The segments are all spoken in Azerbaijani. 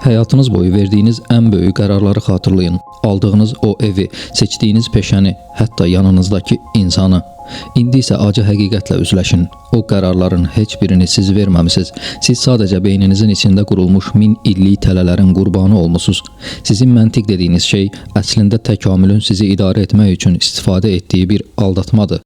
Hayatınız boyu verdiğiniz en büyük kararları hatırlayın. Aldığınız o evi, seçtiğiniz peşəni, hətta yanınızdaki insanı. İndi isə acı həqiqətlə üzləşin. O kararların heç birini siz verməmisiniz. Siz sadəcə beyninizin içində qurulmuş 1000 illik tələlərin qurbanı olmusunuz. Sizin məntiq dediyiniz şey əslində təkamülün sizi idarə etmək üçün istifadə etdiyi bir aldatmadır.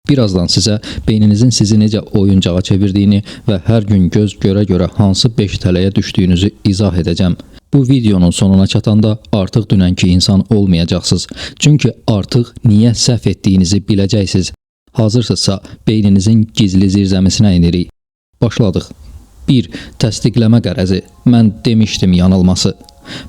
Birazdan sizə beyninizin sizi necə oyuncağa çevirdiyini və hər gün göz görə-görə hansı 5 tələyə düşdüyünüzü izah edəcəm. Bu videonun sonuna çatanda artıq dünənki insan olmayacaqsınız. Çünki artıq niyə səhv etdiyinizi biləcəksiniz. Hazırsınızsa beyninizin gizli zirzəmisinə enirik. Başladıq. 1. Təsdiqləmə qərəzi. Mən demişdim yanılması.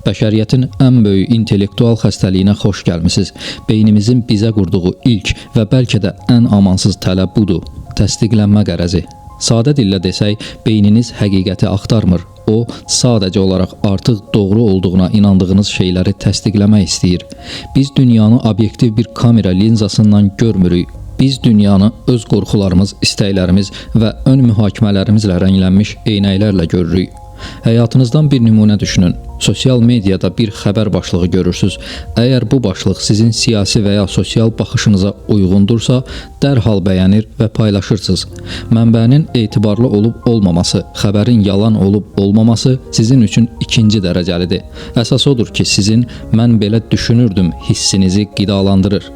Bəşəriyyətin ən böyük intellektual xəstəliyinə xoş gəlmisiniz. Beynimizin bizə qurduğu ilk və bəlkə də ən amansız tələb budur. Təsdiqlənmə qərəzi. Sadə dillə desək, beyniniz həqiqəti axtarmır. O, sadəcə olaraq artıq doğru olduğuna inandığınız şeyləri təsdiqləmək istəyir. Biz dünyanı obyektiv bir kamera linzasından görmürük. Biz dünyanı öz qorxularımız, istəklərimiz və ön mühakimələrimizlə rənglənmiş eynəklərlə görürük. Həyatınızdan bir nümunə düşünün. Sosial mediada bir xəbər başlığı görürsüz. Əgər bu başlıq sizin siyasi və ya sosial baxışınıza uyğundursa, dərhal bəyənir və paylaşırsınız. Mənbənin etibarlı olub olmaması, xəbərin yalan olub olmaması sizin üçün ikinci dərəcəlidir. Əsas odur ki, sizin mən belə düşünürdüm hissinizi qidalandırır.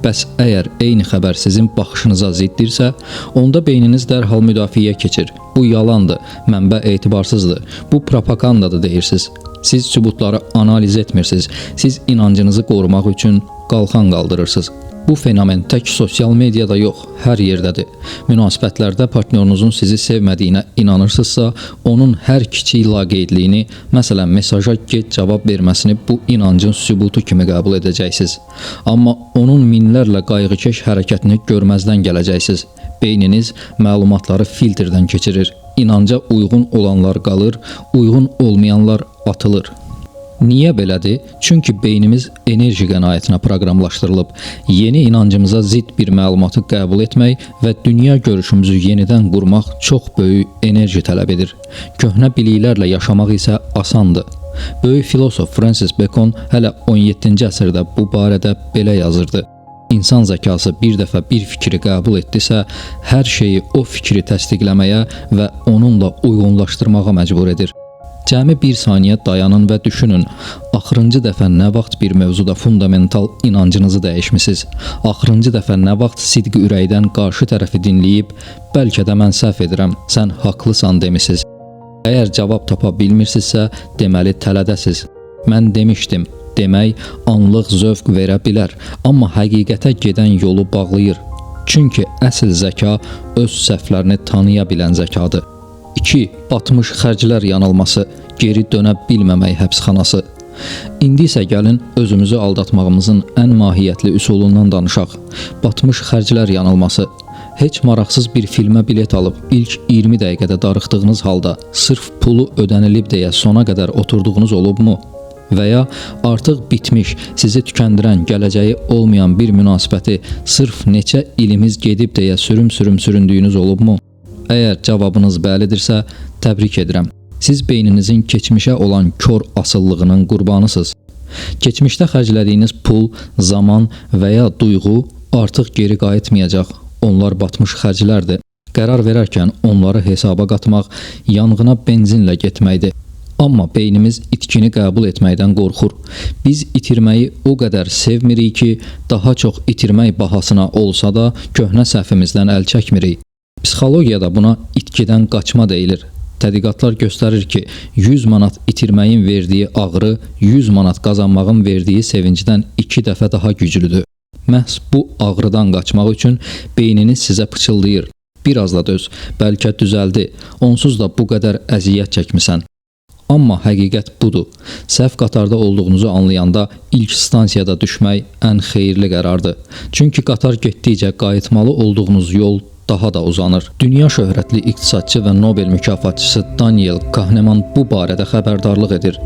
Bəs əgər eyni xəbər sizin baxışınıza ziddirsə, onda beyniniz dərhal müdafiəyə keçir. Bu yalandır, mənbə etibarsızdır, bu propagandadır deyirsiniz. Siz sübutları analiz etmirsiniz, siz inancınızı qorumaq üçün qalxan qaldırırsınız. Bu fenomen tək sosial mediada yox, hər yerdədir. Münasibətlərdə partnyorunuzun sizi sevmədiyinə inanırsınızsa, onun hər kiçik laqeydliyini, məsələn, mesaja gec cavab verməsini bu inancın sübutu kimi qəbul edəcəksiniz. Amma onun minlərlə qayğıkeş hərəkətini görməzdən gələcəksiniz. Beyniniz məlumatları filtrdən keçirir. İnanca uyğun olanlar qalır, uyğun olmayanlar atılır. Niyə belədir? Çünki beynimiz enerji qənaətinə proqramlaşdırılıb. Yeni inancımıza zidd bir məlumatı qəbul etmək və dünya görüşümüzü yenidən qurmaq çox böyük enerji tələb edir. Köhnə biliklərlə yaşamaq isə asandır. Böyük filosof Francis Bacon hələ 17-ci əsrdə bu barədə belə yazırdı. İnsan zəkası bir dəfə bir fikri qəbul etdisə, hər şeyi o fikri təsdiqləməyə və onunla uyğunlaşdırmağa məcbur edir. Cəmi bir saniyə dayanın və düşünün. Axırıncı dəfə nə vaxt bir mövzuda fundamental inancınızı dəyişmisiniz? Axırıncı dəfə nə vaxt sidqi ürəkdən qarşı tərəfi dinləyib, bəlkə də mən səhv edirəm, sən haqlısan demisiniz? Əgər cavab tapa bilmirsinizsə, deməli tələdəsiz. Mən demişdim. Demək, anlıq zövq verə bilər, amma həqiqətə gedən yolu bağlayır. Çünki əsl zəka öz səhvlərini tanıya bilən zəkadır. 2. Batmış xərclər yanılması, geri dönə bilməmək həbsxanası. İndi isə gəlin özümüzü aldatmağımızın ən mahiyyətli üsulundan danışaq. Batmış xərclər yanılması. Heç maraqsız bir filmə bilet alıb ilk 20 dəqiqədə darıxdığınız halda sırf pulu ödənilib deyə sona qədər oturduğunuz olubmu? Və ya artıq bitmiş, sizi tükəndirən, gələcəyi olmayan bir münasibəti sırf neçə ilimiz gedib deyə sürüm-sürüm süründüyünüz olubmu? Əgər cavabınız bəlidirsə, təbrik edirəm. Siz beyninizin keçmişə olan kör asıllığının qurbanısınız. Keçmişdə xərclədiyiniz pul, zaman və ya duyğu artıq geri qayıtmayacaq. Onlar batmış xərclərdir. Qərar verərkən onları hesaba qatmaq yanğına benzinlə getməkdir. Amma beynimiz itkini qəbul etməkdən qorxur. Biz itirməyi o qədər sevmirik ki, daha çox itirmək bahasına olsa da köhnə səhvimizdən əl çəkmirik. Psixologiyada buna itkidən qaçma deyilir. Tədqiqatlar göstərir ki, 100 manat itirməyin verdiyi ağrı 100 manat qazanmağın verdiyi sevincdən 2 dəfə daha güclüdür. Məhz bu ağrıdan qaçmaq üçün beyniniz sizə pıçıldayır. Biraz da döz, bəlkə düzəldi, onsuz da bu qədər əziyyət çəkmisən. Amma həqiqət budur. Səhv qatarda olduğunuzu anlayanda ilk stansiyada düşmək ən xeyirli qərardır. Çünki qatar getdikcə qayıtmalı olduğunuz yol daha da uzanır. Dünya şöhrətli iqtisadçı və Nobel mükafatçısı Daniel Kahneman bu barədə xəbərdarlıq edir.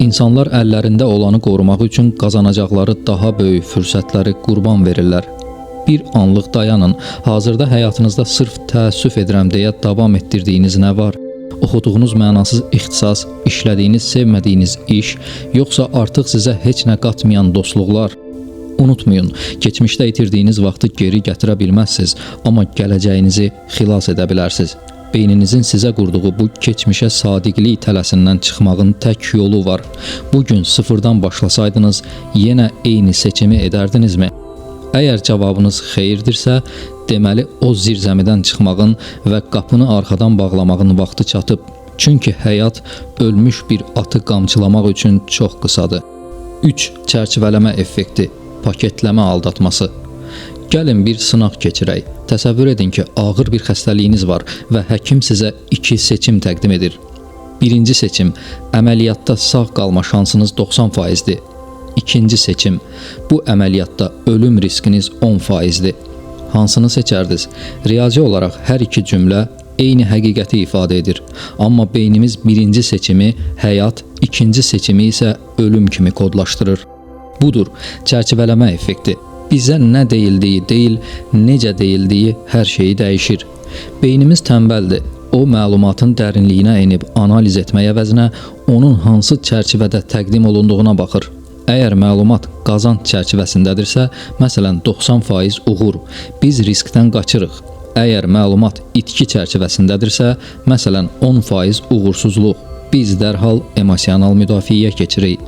İnsanlar əllərində olanı qorumaq üçün qazanacaqları daha böyük fürsətləri qurban verirlər. Bir anlıq dayanın. Hazırda həyatınızda sırf təəssüf edirəm deyə davam etdirdiyiniz nə var? Oxuduğunuz mənasız ixtisas, işlədiyiniz, sevmədiyiniz iş, yoxsa artıq sizə heç nə qatmayan dostluqlar? Unutmayın, keçmişdə itirdiyiniz vaxtı geri gətirə bilməzsiniz, amma gələcəyinizi xilas edə bilərsiniz. Beyninizin sizə qurduğu bu keçmişə sadiqlik tələsindən çıxmağın tək yolu var. Bugün sıfırdan başlasaydınız, yenə eyni seçimi edərdinizmi? Əgər cavabınız xeyirdirsə, deməli o zirzəmidən çıxmağın və qapını arxadan bağlamağın vaxtı çatıb. Çünki həyat ölmüş bir atı qamçılamaq üçün çox qısadır. 3. Çərçivələmə effekti, paketləmə aldatması. Gəlin bir sınaq keçirək. Təsəvvür edin ki, ağır bir xəstəliyiniz var və həkim sizə 2 seçim təqdim edir. Birinci seçim, əməliyyatda sağ qalma şansınız 90%-dir. İkinci seçim, bu əməliyyatda ölüm riskiniz 10%-dir. Hansını seçərdiniz? Riyazi olaraq hər iki cümlə eyni həqiqəti ifadə edir. Amma beynimiz birinci seçimi həyat, ikinci seçimi isə ölüm kimi kodlaşdırır. Budur çərçivələmə effekti. Bizə nə deyildiyi deyil, necə deyildiyi hər şeyi dəyişir. Beynimiz tənbəldir. O məlumatın dərinliyinə enib analiz etməyə əvəzinə onun hansı çərçivədə təqdim olunduğuna baxır. Əgər məlumat qazanc çərçivəsindədirsə, məsələn 90% uğur, biz riskdən qaçırıq. Əgər məlumat itki çərçivəsindədirsə, məsələn 10% uğursuzluq, biz dərhal emosional müdafiəyə keçirik.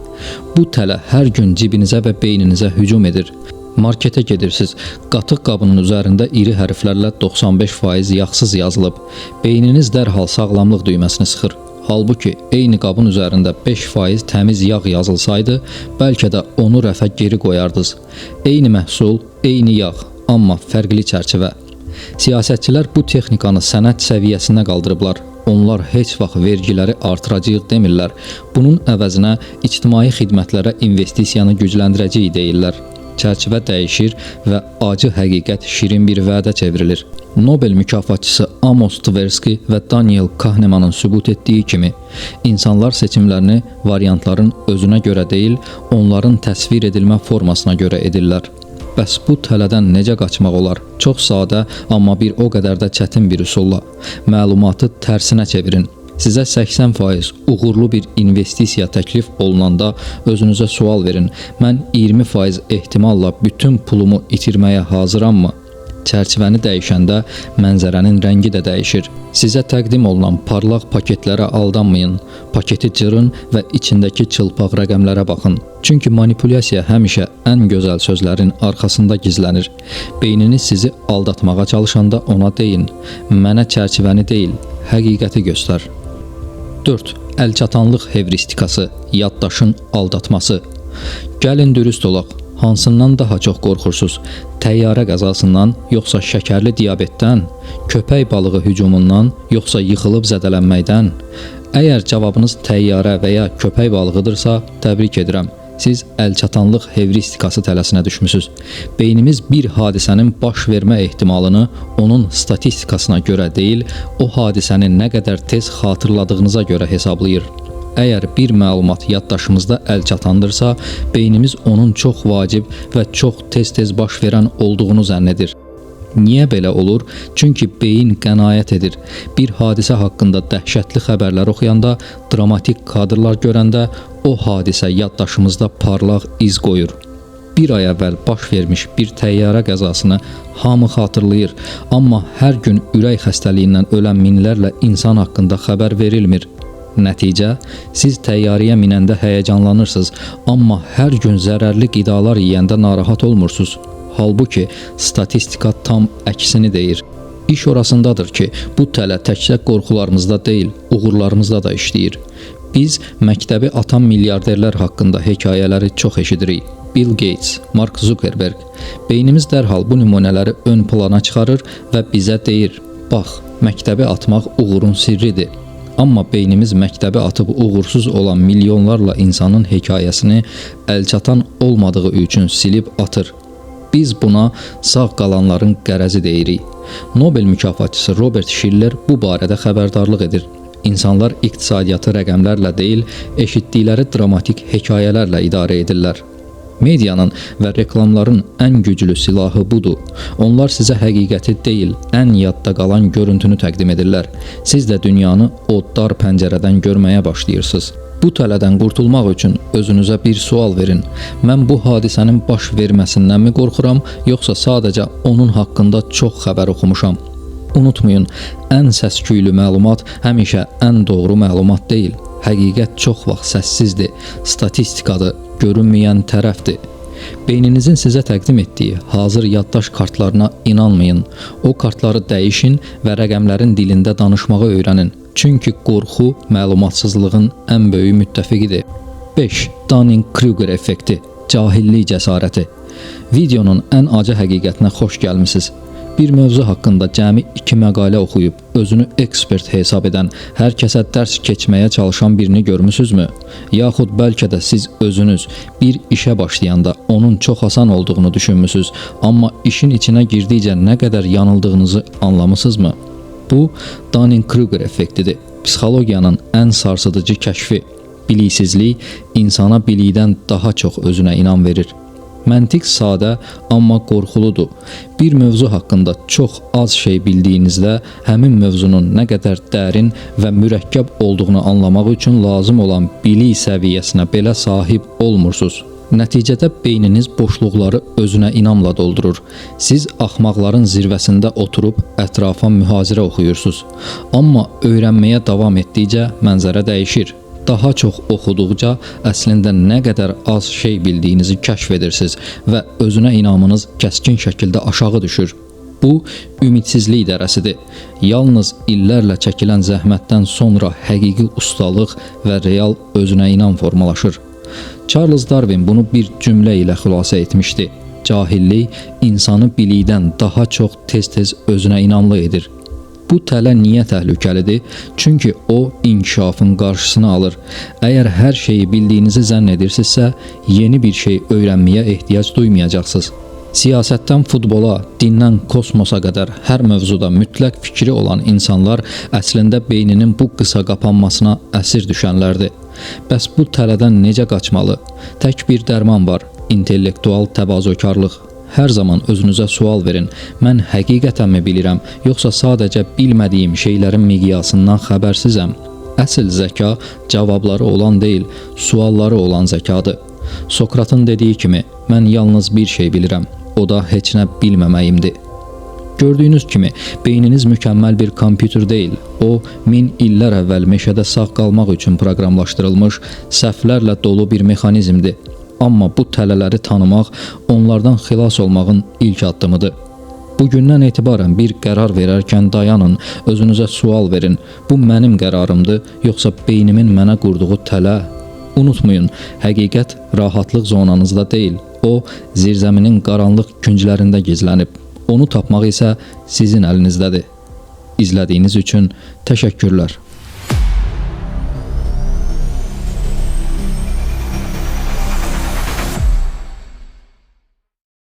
Bu tələ hər gün cibinizə və beyninizə hücum edir. Marketə gedirsiniz, qatıq qabının üzərində iri hərflərlə 95% yağsız yazılıb. Beyniniz dərhal sağlamlıq düyməsini sıxır. Halbuki eyni qabın üzərində 5% təmiz yağ yazılsaydı, bəlkə də onu rəfə geri qoyardınız. Eyni məhsul, eyni yağ, amma fərqli çərçivə. Siyasətçilər bu texnikanı sənət səviyyəsinə qaldırıblar. Onlar heç vaxt vergiləri artıracağıq demirlər. Bunun əvəzinə ictimai xidmətlərə investisiyanı gücləndirəcəyik deyirlər. Çərçivə dəyişir və acı həqiqət şirin bir vədə çevrilir. Nobel mükafatçısı Amos Tversky və Daniel Kahnemanın sübut etdiyi kimi, insanlar seçimlərini variantların özünə görə deyil, onların təsvir edilmə formasına görə edirlər. Bəs bu tələdən necə qaçmaq olar? Çox sadə, amma bir o qədər də çətin bir üsulla. Məlumatı tərsinə çevirin. Sizə 80% uğurlu bir investisiya təklif olunanda özünüzə sual verin. Mən 20% ehtimalla bütün pulumu itirməyə hazırammı? Çərçivəni dəyişəndə mənzərənin rəngi də dəyişir. Sizə təqdim olunan parlaq paketlərə aldanmayın. Paketi cırın və içindəki çılpaq rəqəmlərə baxın. Çünki manipulyasiya həmişə ən gözəl sözlərin arxasında gizlənir. Beyniniz sizi aldatmağa çalışanda ona deyin: mənə çərçivəni deyil, həqiqəti göstər. 4. Əlçatanlıq hevristikası, yaddaşın aldatması. Gəlin dürüst olaq. Hansından daha çox qorxursunuz? Təyyarə qəzasından, yoxsa şəkərli diabetdən, köpək balığı hücumundan, yoxsa yıxılıb zədələnməkdən? Əgər cavabınız təyyarə və ya köpək balığıdırsa, təbrik edirəm. Siz əlçatanlıq hevristikası tələsinə düşmüsünüz. Beynimiz bir hadisənin baş vermə ehtimalını onun statistikasına görə deyil, o hadisəni nə qədər tez xatırladığınıza görə hesablayır. Əgər bir məlumat yaddaşımızda əlçatandırsa, beynimiz onun çox vacib və çox tez-tez baş verən olduğunu zənn edir. Niyə belə olur? Çünki beyin qənaət edir. Bir hadisə haqqında dəhşətli xəbərlər oxuyanda, dramatik kadrlar görəndə o hadisə yaddaşımızda parlaq iz qoyur. Bir ay əvvəl baş vermiş bir təyyarə qəzasını hamı xatırlayır, amma hər gün ürək xəstəliyindən ölən minlərlə insan haqqında xəbər verilmir. Nəticə, siz təyyarəyə minəndə həyəcanlanırsınız, amma hər gün zərərli qidalar yeyəndə narahat olmursunuz. Halbuki statistika tam əksini deyir. İş orasındadır ki, bu tələ təkcə qorxularımızda deyil, uğurlarımızda da işləyir. Biz məktəbi atan milyarderlər haqqında hekayələri çox eşidirik. Bill Gates, Mark Zuckerberg. Beynimiz dərhal bu nümunələri ön plana çıxarır və bizə deyir: bax, məktəbi atmaq uğurun sirridir. Amma beynimiz məktəbi atıb uğursuz olan milyonlarla insanın hekayəsini əlçatan olmadığı üçün silib atır. Biz buna sağ qalanların qərəzi deyirik. Nobel mükafatçısı Robert Shiller bu barədə xəbərdarlıq edir. İnsanlar iqtisadiyyatı rəqəmlərlə deyil, eşitdikləri dramatik hekayələrlə idarə edirlər. Medianın və reklamların ən güclü silahı budur. Onlar sizə həqiqəti deyil, ən yadda qalan görüntünü təqdim edirlər. Siz də dünyanı o dar pəncərədən görməyə başlayırsınız. Bu tələdən qurtulmaq üçün özünüzə bir sual verin. Mən bu hadisənin baş verməsindən mi qorxuram, yoxsa sadəcə onun haqqında çox xəbər oxumuşam? Unutmayın, ən səs-küylü məlumat həmişə ən doğru məlumat deyil. Həqiqət çox vaxt səssizdir, statistikadır, görünməyən tərəfdir. Beyninizin sizə təqdim etdiyi hazır yaddaş kartlarına inanmayın. O kartları dəyişin və rəqəmlərin dilində danışmağı öyrənin. Çünki qorxu məlumatsızlığın ən böyük müttəfiqidir. 5. Dunning-Kruger effekti, cahillik cəsarəti. Videonun ən acı həqiqətinə xoş gəlmisiniz. Bir mövzu haqqında cəmi 2 məqalə oxuyub, özünü ekspert hesab edən, hər kəsə dərs keçməyə çalışan birini görmüsünüzmü? Yaxud bəlkə də siz özünüz bir işə başlayanda onun çox asan olduğunu düşünmüsünüz, amma işin içinə girdikcə nə qədər yanıldığınızı anlamısınızmı? Bu, Dunning-Kruger effektidir. Psixologiyanın ən sarsıdıcı kəşfi. Biliksizlik insana bilikdən daha çox özünə inam verir. Məntiq sadə, amma qorxuludur. Bir mövzu haqqında çox az şey bildiyinizdə həmin mövzunun nə qədər dərin və mürəkkəb olduğunu anlamaq üçün lazım olan bilik səviyyəsinə belə sahib olmursunuz. Nəticədə beyniniz boşluqları özünə inamla doldurur. Siz axmaqların zirvəsində oturub ətrafa mühazirə oxuyursunuz. Amma öyrənməyə davam etdikcə mənzərə dəyişir. Daha çox oxuduqca əslində nə qədər az şey bildiyinizi kəşf edirsiniz və özünə inamınız kəskin şəkildə aşağı düşür. Bu, ümidsizlik dərəsidir. Yalnız illərlə çəkilən zəhmətdən sonra həqiqi ustalıq və real özünə inam formalaşır. Charles Darwin bunu bir cümlə ilə xülasə etmişdi. Cahillik insanı bilikdən daha çox tez-tez özünə inamlı edir. Bu tələ niyə təhlükəlidir? Çünki o inkişafın qarşısını alır. Əgər hər şeyi bildiyinizi zənn edirsinizsə, yeni bir şey öyrənməyə ehtiyac duymayacaqsınız. Siyasətdən futbola, dindən kosmosa qədər hər mövzuda mütləq fikri olan insanlar əslində beyninin bu qısa qapanmasına əsir düşənlərdir. Bəs bu tələdən necə qaçmalı? Tək bir dərman var: intellektual təvazökarlıq. Hər zaman özünüzə sual verin: mən həqiqətənmi bilirəm, yoxsa sadəcə bilmədiyim şeylərin miqyasından xəbərsizəm? Əsl zəka cavabları olan deyil, sualları olan zəkadır. Sokratın dediyi kimi, mən yalnız bir şey bilirəm, o da heç nə bilməməyimdir. Gördüyünüz kimi, beyniniz mükəmməl bir kompüter deyil. O, 1000 illər əvvəl meşədə sağ qalmaq üçün proqramlaşdırılmış, səhvlərlə dolu bir mexanizmdir. Amma bu tələləri tanımaq, onlardan xilas olmağın ilk addımıdır. Bugündən etibarən bir qərar verərkən dayanın, özünüzə sual verin: bu mənim qərarımdır, yoxsa beynimin mənə qurduğu tələ? Unutmayın, həqiqət rahatlıq zonanızda deyil, o zirzəminin qaranlıq künclərində gizlənib. Onu tapmaq isə sizin əlinizdədir. İzlədiyiniz üçün təşəkkürlər.